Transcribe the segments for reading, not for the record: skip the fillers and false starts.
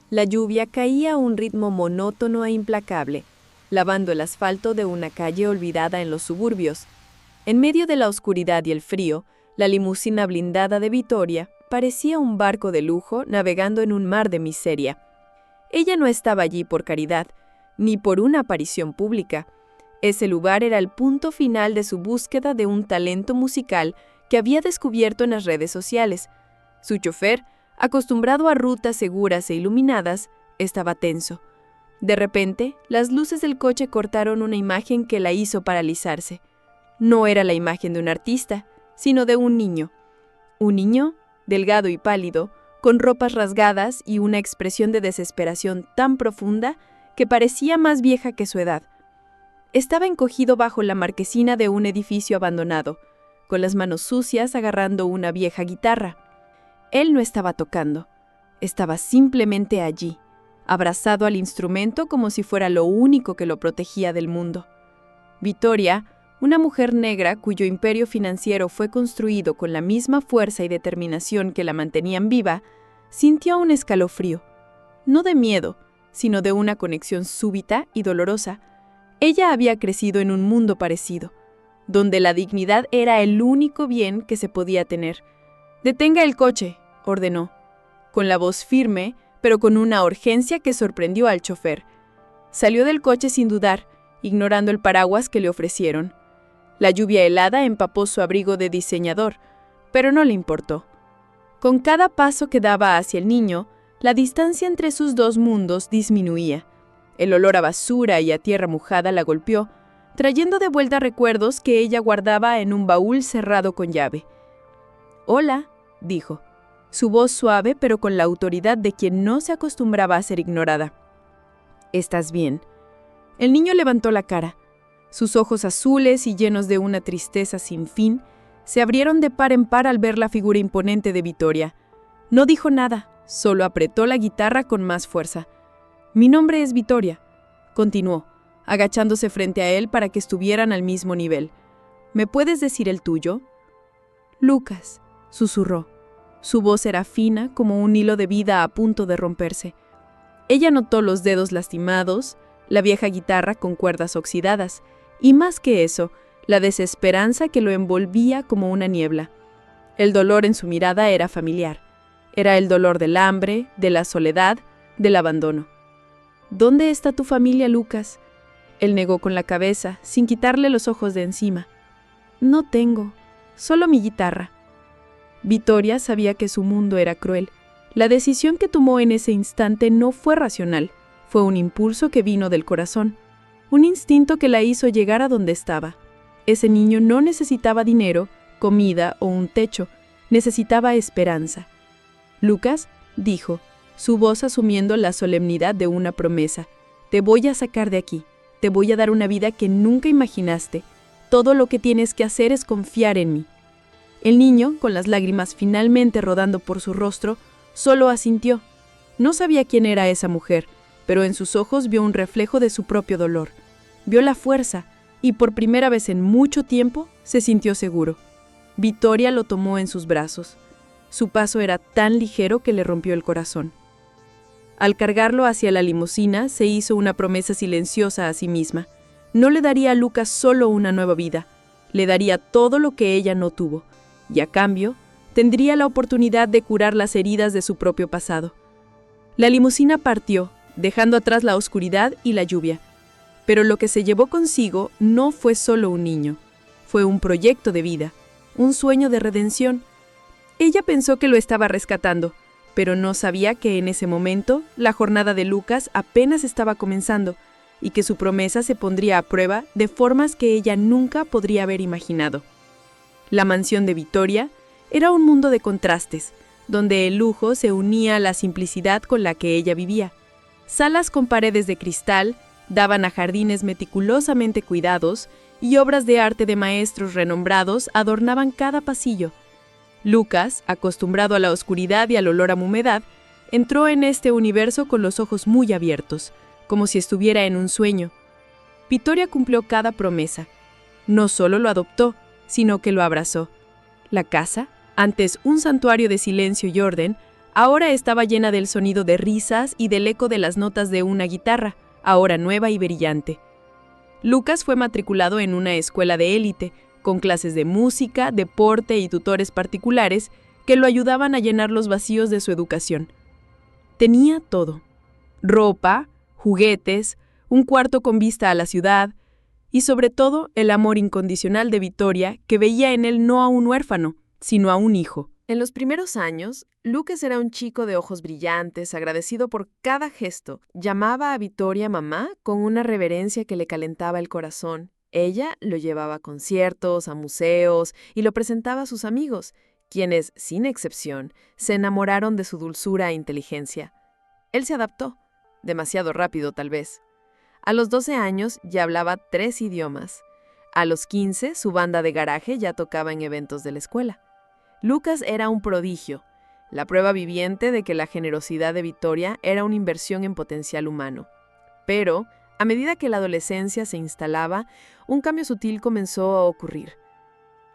La lluvia caía a un ritmo monótono e implacable, lavando el asfalto de una calle olvidada en los suburbios. En medio de la oscuridad y el frío, la limusina blindada de Vittoria parecía un barco de lujo navegando en un mar de miseria. Ella no estaba allí por caridad, ni por una aparición pública. Ese lugar era el punto final de su búsqueda de un talento musical que había descubierto en las redes sociales. Su chofer, acostumbrado a rutas seguras e iluminadas, estaba tenso. De repente, las luces del coche cortaron una imagen que la hizo paralizarse. No era la imagen de un artista, sino de un niño. Un niño, delgado y pálido, con ropas rasgadas y una expresión de desesperación tan profunda que parecía más vieja que su edad. Estaba encogido bajo la marquesina de un edificio abandonado, con las manos sucias agarrando una vieja guitarra. Él no estaba tocando, estaba simplemente allí, abrazado al instrumento como si fuera lo único que lo protegía del mundo. Vittoria, una mujer negra cuyo imperio financiero fue construido con la misma fuerza y determinación que la mantenían viva, sintió un escalofrío, no de miedo, sino de una conexión súbita y dolorosa. Ella había crecido en un mundo parecido, donde la dignidad era el único bien que se podía tener. «Detenga el coche», ordenó, con la voz firme, pero con una urgencia que sorprendió al chofer. Salió del coche sin dudar, ignorando el paraguas que le ofrecieron. La lluvia helada empapó su abrigo de diseñador, pero no le importó. Con cada paso que daba hacia el niño, la distancia entre sus dos mundos disminuía. El olor a basura y a tierra mojada la golpeó, trayendo de vuelta recuerdos que ella guardaba en un baúl cerrado con llave. «Hola», dijo, su voz suave pero con la autoridad de quien no se acostumbraba a ser ignorada. «¿Estás bien?» El niño levantó la cara. Sus ojos azules y llenos de una tristeza sin fin se abrieron de par en par al ver la figura imponente de Vittoria. No dijo nada, solo apretó la guitarra con más fuerza. «Mi nombre es Vittoria», continuó, agachándose frente a él para que estuvieran al mismo nivel. «¿Me puedes decir el tuyo?» «Lucas», susurró. Su voz era fina como un hilo de vida a punto de romperse. Ella notó los dedos lastimados, la vieja guitarra con cuerdas oxidadas, y más que eso, la desesperanza que lo envolvía como una niebla. El dolor en su mirada era familiar. Era el dolor del hambre, de la soledad, del abandono. «¿Dónde está tu familia, Lucas?» Él negó con la cabeza, sin quitarle los ojos de encima. «No tengo, solo mi guitarra». Vittoria sabía que su mundo era cruel. La decisión que tomó en ese instante no fue racional, fue un impulso que vino del corazón, un instinto que la hizo llegar a donde estaba. Ese niño no necesitaba dinero, comida o un techo, necesitaba esperanza. «Lucas», dijo, su voz asumiendo la solemnidad de una promesa, «te voy a sacar de aquí, te voy a dar una vida que nunca imaginaste. Todo lo que tienes que hacer es confiar en mí». El niño, con las lágrimas finalmente rodando por su rostro, solo asintió. No sabía quién era esa mujer, pero en sus ojos vio un reflejo de su propio dolor. Vio la fuerza, y por primera vez en mucho tiempo se sintió seguro. Vittoria lo tomó en sus brazos. Su paso era tan ligero que le rompió el corazón. Al cargarlo hacia la limusina, se hizo una promesa silenciosa a sí misma. No le daría a Lucas solo una nueva vida, le daría todo lo que ella no tuvo. Y a cambio, tendría la oportunidad de curar las heridas de su propio pasado. La limusina partió, dejando atrás la oscuridad y la lluvia. Pero lo que se llevó consigo no fue solo un niño, fue un proyecto de vida, un sueño de redención. Ella pensó que lo estaba rescatando, pero no sabía que en ese momento la jornada de Lucas apenas estaba comenzando y que su promesa se pondría a prueba de formas que ella nunca podría haber imaginado. La mansión de Vittoria era un mundo de contrastes, donde el lujo se unía a la simplicidad con la que ella vivía. Salas con paredes de cristal daban a jardines meticulosamente cuidados y obras de arte de maestros renombrados adornaban cada pasillo. Lucas, acostumbrado a la oscuridad y al olor a humedad, entró en este universo con los ojos muy abiertos, como si estuviera en un sueño. Vittoria cumplió cada promesa. No solo lo adoptó, sino que lo abrazó. La casa, antes un santuario de silencio y orden, Ahora estaba llena del sonido de risas y del eco de las notas de una guitarra, ahora nueva y brillante. Lucas fue matriculado en una escuela de élite, con clases de música, deporte y tutores particulares que lo ayudaban a llenar los vacíos de su educación. Tenía todo: ropa, juguetes, un cuarto con vista a la ciudad y, sobre todo, el amor incondicional de Vittoria, que veía en él no a un huérfano, sino a un hijo. En los primeros años, Lucas era un chico de ojos brillantes, agradecido por cada gesto. Llamaba a Vittoria mamá con una reverencia que le calentaba el corazón. Ella lo llevaba a conciertos, a museos y lo presentaba a sus amigos, quienes, sin excepción, se enamoraron de su dulzura e inteligencia. Él se adaptó, demasiado rápido tal vez. A los 12 años ya hablaba 3 idiomas. A los 15, su banda de garaje ya tocaba en eventos de la escuela. Lucas era un prodigio, la prueba viviente de que la generosidad de Vittoria era una inversión en potencial humano. Pero, a medida que la adolescencia se instalaba, un cambio sutil comenzó a ocurrir.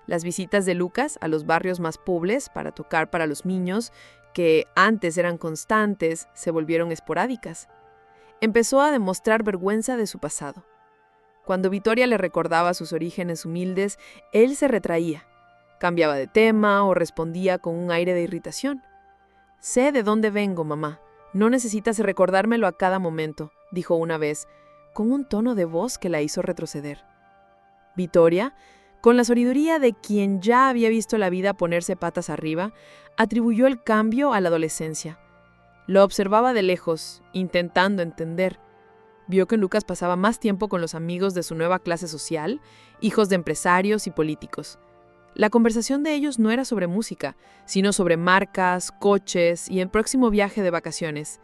Las visitas de Lucas a los barrios más pobres para tocar para los niños, que antes eran constantes, se volvieron esporádicas. Empezó a demostrar vergüenza de su pasado. Cuando Vittoria le recordaba sus orígenes humildes, él se retraía. Cambiaba de tema o respondía con un aire de irritación. «Sé de dónde vengo, mamá. No necesitas recordármelo a cada momento», dijo una vez, con un tono de voz que la hizo retroceder. Vittoria, con la sabiduría de quien ya había visto la vida ponerse patas arriba, atribuyó el cambio a la adolescencia. Lo observaba de lejos, intentando entender. Vio que Lucas pasaba más tiempo con los amigos de su nueva clase social, hijos de empresarios y políticos. La conversación de ellos no era sobre música, sino sobre marcas, coches y el próximo viaje de vacaciones.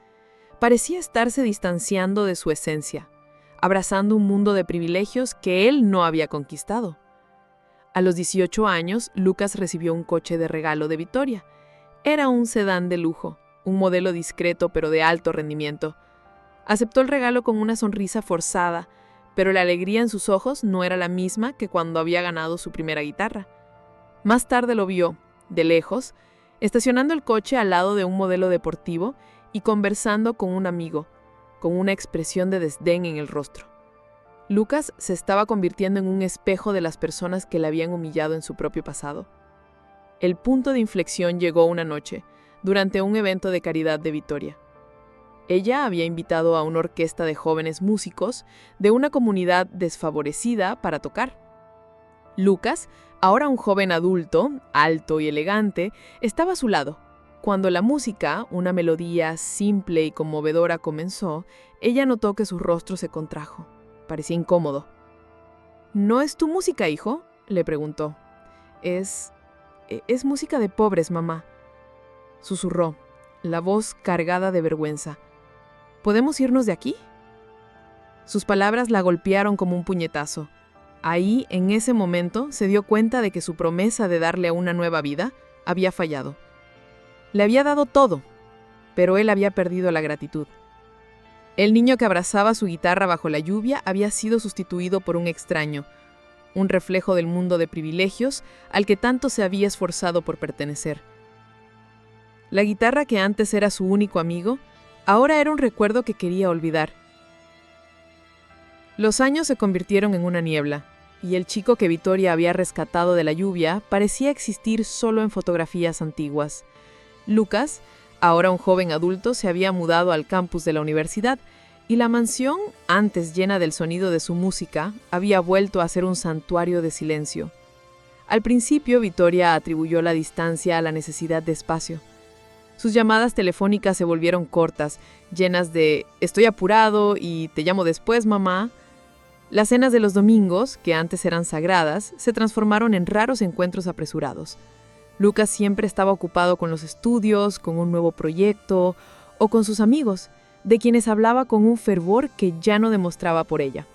Parecía estarse distanciando de su esencia, abrazando un mundo de privilegios que él no había conquistado. A los 18 años, Lucas recibió un coche de regalo de Vittoria. Era un sedán de lujo, un modelo discreto pero de alto rendimiento. Aceptó el regalo con una sonrisa forzada, pero la alegría en sus ojos no era la misma que cuando había ganado su primera guitarra. Más tarde lo vio, de lejos, estacionando el coche al lado de un modelo deportivo y conversando con un amigo, con una expresión de desdén en el rostro. Lucas se estaba convirtiendo en un espejo de las personas que le habían humillado en su propio pasado. El punto de inflexión llegó una noche, durante un evento de caridad de Vittoria. Ella había invitado a una orquesta de jóvenes músicos de una comunidad desfavorecida para tocar. Lucas, ahora un joven adulto, alto y elegante, estaba a su lado. Cuando la música, una melodía simple y conmovedora, comenzó, ella notó que su rostro se contrajo. Parecía incómodo. «¿No es tu música, hijo?», le preguntó. Es música de pobres, mamá», susurró, la voz cargada de vergüenza. «¿Podemos irnos de aquí?». Sus palabras la golpearon como un puñetazo. Ahí, en ese momento, se dio cuenta de que su promesa de darle una nueva vida había fallado. Le había dado todo, pero él había perdido la gratitud. El niño que abrazaba su guitarra bajo la lluvia había sido sustituido por un extraño, un reflejo del mundo de privilegios al que tanto se había esforzado por pertenecer. La guitarra, que antes era su único amigo, ahora era un recuerdo que quería olvidar. Los años se convirtieron en una niebla, y el chico que Vittoria había rescatado de la lluvia parecía existir solo en fotografías antiguas. Lucas, ahora un joven adulto, se había mudado al campus de la universidad, y la mansión, antes llena del sonido de su música, había vuelto a ser un santuario de silencio. Al principio, Vittoria atribuyó la distancia a la necesidad de espacio. Sus llamadas telefónicas se volvieron cortas, llenas de «estoy apurado» y «te llamo después, mamá». Las cenas de los domingos, que antes eran sagradas, se transformaron en raros encuentros apresurados. Lucas siempre estaba ocupado con los estudios, con un nuevo proyecto o con sus amigos, de quienes hablaba con un fervor que ya no demostraba por ella.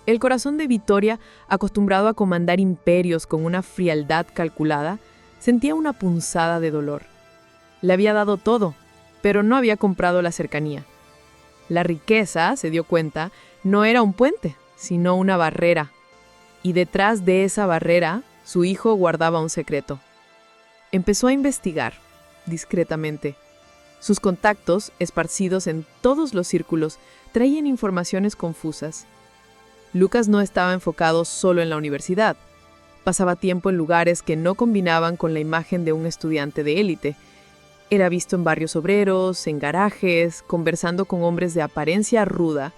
El corazón de Vittoria, acostumbrado a comandar imperios con una frialdad calculada, sentía una punzada de dolor. Le había dado todo, pero no había comprado la cercanía. La riqueza, se dio cuenta, no era un puente, sino una barrera. Y detrás de esa barrera, su hijo guardaba un secreto. Empezó a investigar, discretamente, Sus contactos, esparcidos en todos los círculos, traían informaciones confusas. Lucas no estaba enfocado solo en la universidad. Pasaba tiempo en lugares que no combinaban con la imagen de un estudiante de élite. Era visto en barrios obreros, en garajes, conversando con hombres de apariencia ruda.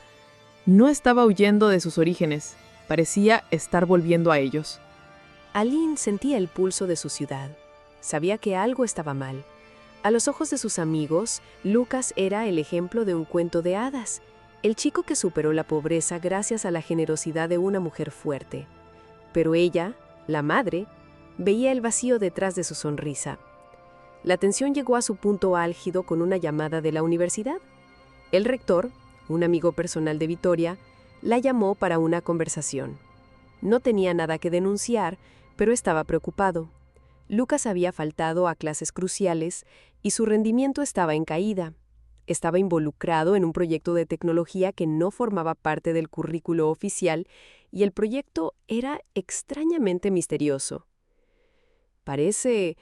No estaba huyendo de sus orígenes, parecía estar volviendo a ellos. Aline sentía el pulso de su ciudad. Sabía que algo estaba mal. A los ojos de sus amigos, Lucas era el ejemplo de un cuento de hadas, el chico que superó la pobreza gracias a la generosidad de una mujer fuerte. Pero ella, la madre, veía el vacío detrás de su sonrisa. La tensión llegó a su punto álgido con una llamada de la universidad. El rector, un amigo personal de Victoria, la llamó para una conversación. No tenía nada que denunciar, pero estaba preocupado. Lucas había faltado a clases cruciales y su rendimiento estaba en caída. Estaba involucrado en un proyecto de tecnología que no formaba parte del currículo oficial y el proyecto era extrañamente misterioso. «Parece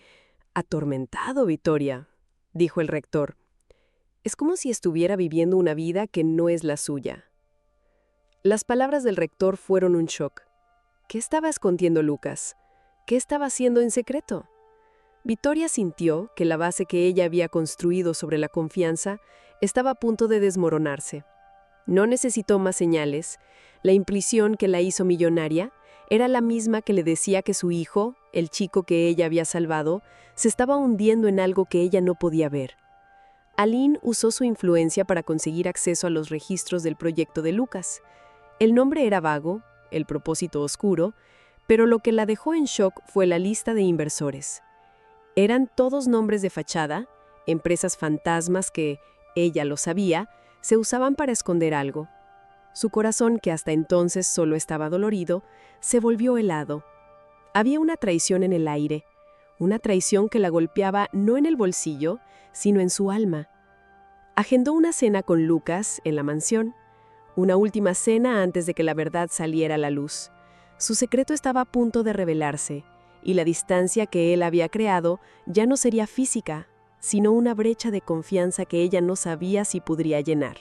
atormentado, Victoria», dijo el rector. «Es como si estuviera viviendo una vida que no es la suya». Las palabras del rector fueron un shock. ¿Qué estaba escondiendo Lucas? ¿Qué estaba haciendo en secreto? Victoria sintió que la base que ella había construido sobre la confianza estaba a punto de desmoronarse. No necesitó más señales. La intuición que la hizo millonaria era la misma que le decía que su hijo, el chico que ella había salvado, se estaba hundiendo en algo que ella no podía ver. Aline usó su influencia para conseguir acceso a los registros del proyecto de Lucas. El nombre era vago, el propósito oscuro, pero lo que la dejó en shock fue la lista de inversores. Eran todos nombres de fachada, empresas fantasmas que, ella lo sabía, se usaban para esconder algo. Su corazón, que hasta entonces solo estaba dolorido, se volvió helado. Había una traición en el aire, una traición que la golpeaba no en el bolsillo, sino en su alma. Agendó una cena con Lucas en la mansión, una última cena antes de que la verdad saliera a la luz. Su secreto estaba a punto de revelarse, y la distancia que él había creado ya no sería física, sino una brecha de confianza que ella no sabía si podría llenar.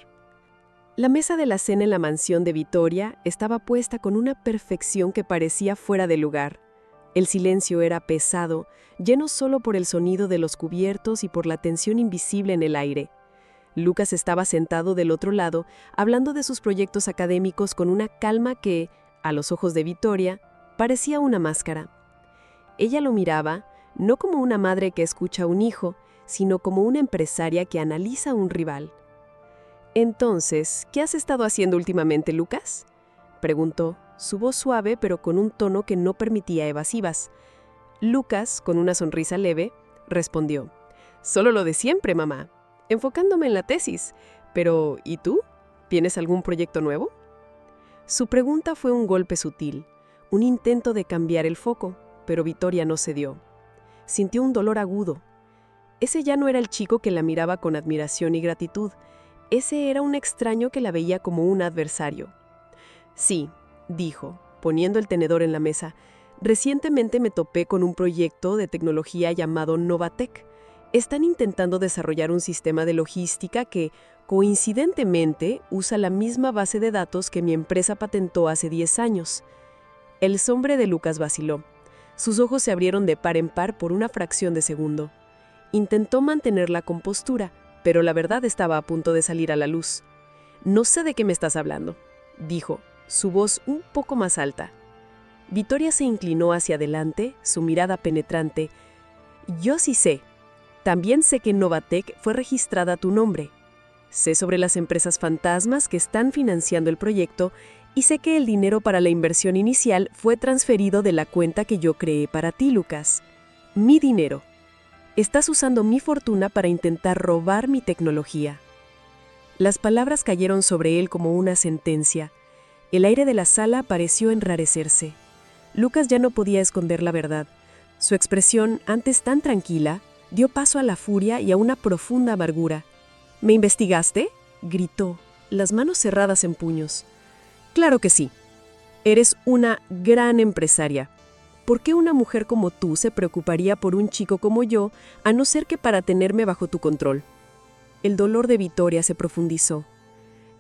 La mesa de la cena en la mansión de Victoria estaba puesta con una perfección que parecía fuera de lugar. El silencio era pesado, lleno solo por el sonido de los cubiertos y por la tensión invisible en el aire. Lucas estaba sentado del otro lado, hablando de sus proyectos académicos con una calma que, a los ojos de Victoria, parecía una máscara. Ella lo miraba, no como una madre que escucha a un hijo, sino como una empresaria que analiza a un rival. «Entonces, ¿qué has estado haciendo últimamente, Lucas?», preguntó, su voz suave pero con un tono que no permitía evasivas. Lucas, con una sonrisa leve, respondió: «Solo lo de siempre, mamá, enfocándome en la tesis. Pero, ¿y tú? ¿Tienes algún proyecto nuevo?». Su pregunta fue un golpe sutil, un intento de cambiar el foco, pero Victoria no cedió. Sintió un dolor agudo. Ese ya no era el chico que la miraba con admiración y gratitud. Ese era un extraño que la veía como un adversario. «Sí», dijo, poniendo el tenedor en la mesa, «recientemente me topé con un proyecto de tecnología llamado Novatec. Están intentando desarrollar un sistema de logística que, coincidentemente, usa la misma base de datos que mi empresa patentó hace 10 años». El sombre de Lucas vaciló. Sus ojos se abrieron de par en par por una fracción de segundo. Intentó mantener la compostura, pero la verdad estaba a punto de salir a la luz. «No sé de qué me estás hablando», dijo, su voz un poco más alta. Victoria se inclinó hacia adelante, su mirada penetrante. «Yo sí sé. También sé que en Novatec fue registrada tu nombre. Sé sobre las empresas fantasmas que están financiando el proyecto y sé que el dinero para la inversión inicial fue transferido de la cuenta que yo creé para ti, Lucas. Mi dinero. Estás usando mi fortuna para intentar robar mi tecnología». Las palabras cayeron sobre él como una sentencia. El aire de la sala pareció enrarecerse. Lucas ya no podía esconder la verdad. Su expresión, antes tan tranquila, dio paso a la furia y a una profunda amargura. «¿Me investigaste?», gritó, las manos cerradas en puños. «Claro que sí. Eres una gran empresaria. ¿Por qué una mujer como tú se preocuparía por un chico como yo, a no ser que para tenerme bajo tu control? El dolor de Victoria se profundizó.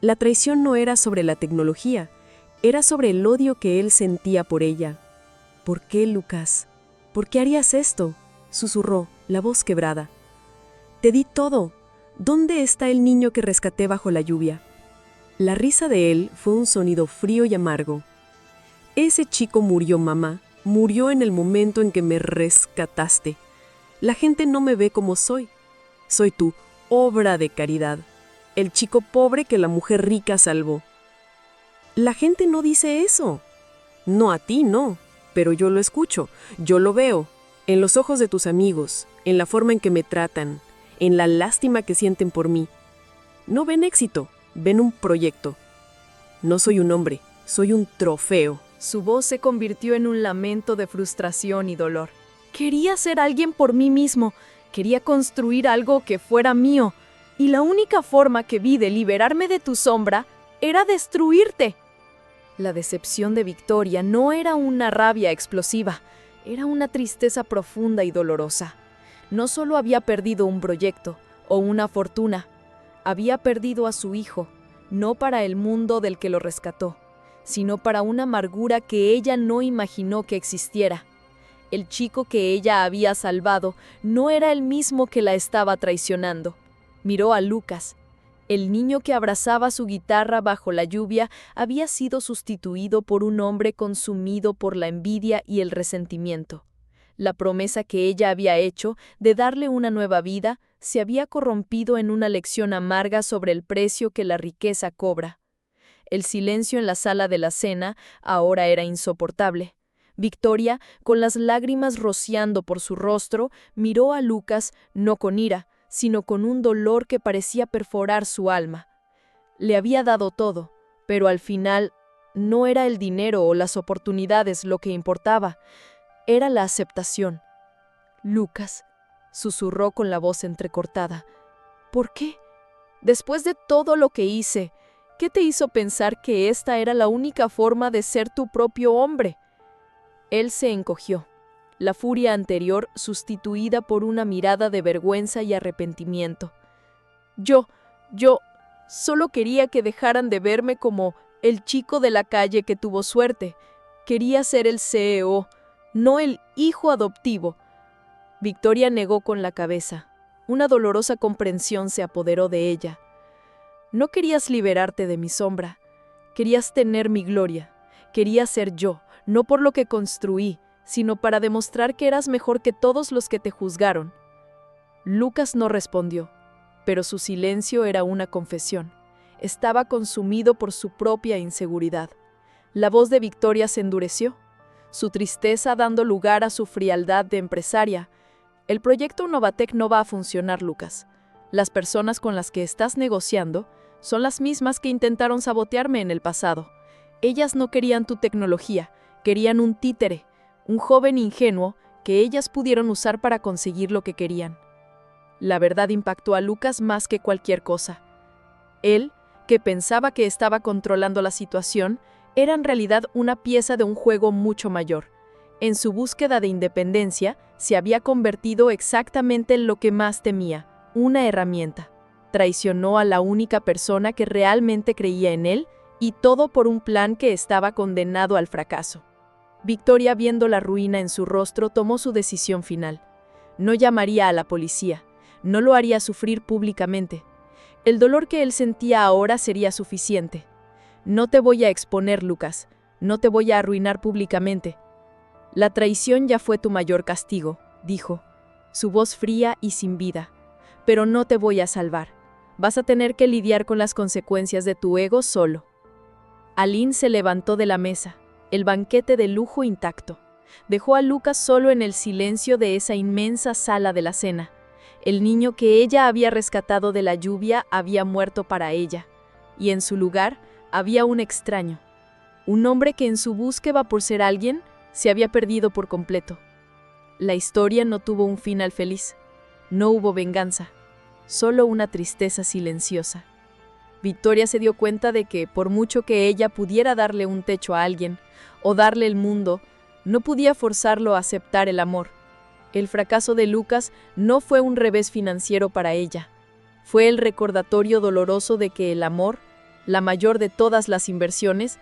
La traición no era sobre la tecnología, era sobre el odio que él sentía por ella. ¿Por qué, Lucas? ¿Por qué harías esto?, susurró, la voz quebrada. Te di todo. ¿Dónde está el niño que rescaté bajo la lluvia? La risa de él fue un sonido frío y amargo. Ese chico murió, mamá. Murió en el momento en que me rescataste. La gente no me ve como soy. Soy tu obra de caridad. El chico pobre que la mujer rica salvó. La gente no dice eso. No a ti, no. Pero yo lo escucho, yo lo veo. En los ojos de tus amigos, en la forma en que me tratan, en la lástima que sienten por mí. No ven éxito, ven un proyecto. No soy un hombre, soy un trofeo. Su voz se convirtió en un lamento de frustración y dolor. Quería ser alguien por mí mismo, quería construir algo que fuera mío, y la única forma que vi de liberarme de tu sombra era destruirte. La decepción de Victoria no era una rabia explosiva, era una tristeza profunda y dolorosa. No solo había perdido un proyecto o una fortuna, había perdido a su hijo, no para el mundo del que lo rescató, sino para una amargura que ella no imaginó que existiera. El chico que ella había salvado no era el mismo que la estaba traicionando. Miró a Lucas. El niño que abrazaba su guitarra bajo la lluvia había sido sustituido por un hombre consumido por la envidia y el resentimiento. La promesa que ella había hecho de darle una nueva vida se había corrompido en una lección amarga sobre el precio que la riqueza cobra. El silencio en la sala de la cena ahora era insoportable. Victoria, con las lágrimas rociando por su rostro, miró a Lucas no con ira, sino con un dolor que parecía perforar su alma. Le había dado todo, pero al final no era el dinero o las oportunidades lo que importaba, era la aceptación. Lucas, susurró con la voz entrecortada, ¿por qué? Después de todo lo que hice, ¿qué te hizo pensar que esta era la única forma de ser tu propio hombre? Él se encogió. La furia anterior sustituida por una mirada de vergüenza y arrepentimiento. Yo solo quería que dejaran de verme como el chico de la calle que tuvo suerte. Quería ser el CEO, no el hijo adoptivo. Victoria negó con la cabeza. Una dolorosa comprensión se apoderó de ella. No querías liberarte de mi sombra. Querías tener mi gloria. Querías ser yo, no por lo que construí, sino para demostrar que eras mejor que todos los que te juzgaron. Lucas no respondió, pero su silencio era una confesión. Estaba consumido por su propia inseguridad. La voz de Victoria se endureció, su tristeza dando lugar a su frialdad de empresaria. El proyecto Novatec no va a funcionar, Lucas. Las personas con las que estás negociando son las mismas que intentaron sabotearme en el pasado. Ellas no querían tu tecnología, querían un títere, un joven ingenuo que ellas pudieron usar para conseguir lo que querían. La verdad impactó a Lucas más que cualquier cosa. Él, que pensaba que estaba controlando la situación, era en realidad una pieza de un juego mucho mayor. En su búsqueda de independencia, se había convertido exactamente en lo que más temía, una herramienta. Traicionó a la única persona que realmente creía en él, y todo por un plan que estaba condenado al fracaso. Victoria, viendo la ruina en su rostro, tomó su decisión final. No llamaría a la policía, no lo haría sufrir públicamente. El dolor que él sentía ahora sería suficiente. No te voy a exponer, Lucas, no te voy a arruinar públicamente. La traición ya fue tu mayor castigo, dijo, su voz fría y sin vida. Pero no te voy a salvar. Vas a tener que lidiar con las consecuencias de tu ego solo. Aline se levantó de la mesa, el banquete de lujo intacto. Dejó a Lucas solo en el silencio de esa inmensa sala de la cena. El niño que ella había rescatado de la lluvia había muerto para ella, y en su lugar había un extraño, un hombre que en su búsqueda por ser alguien se había perdido por completo. La historia no tuvo un final feliz, no hubo venganza, solo una tristeza silenciosa. Victoria se dio cuenta de que, por mucho que ella pudiera darle un techo a alguien, o darle el mundo, no podía forzarlo a aceptar el amor. El fracaso de Lucas no fue un revés financiero para ella. Fue el recordatorio doloroso de que el amor, la mayor de todas las inversiones,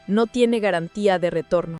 no tiene garantía de retorno.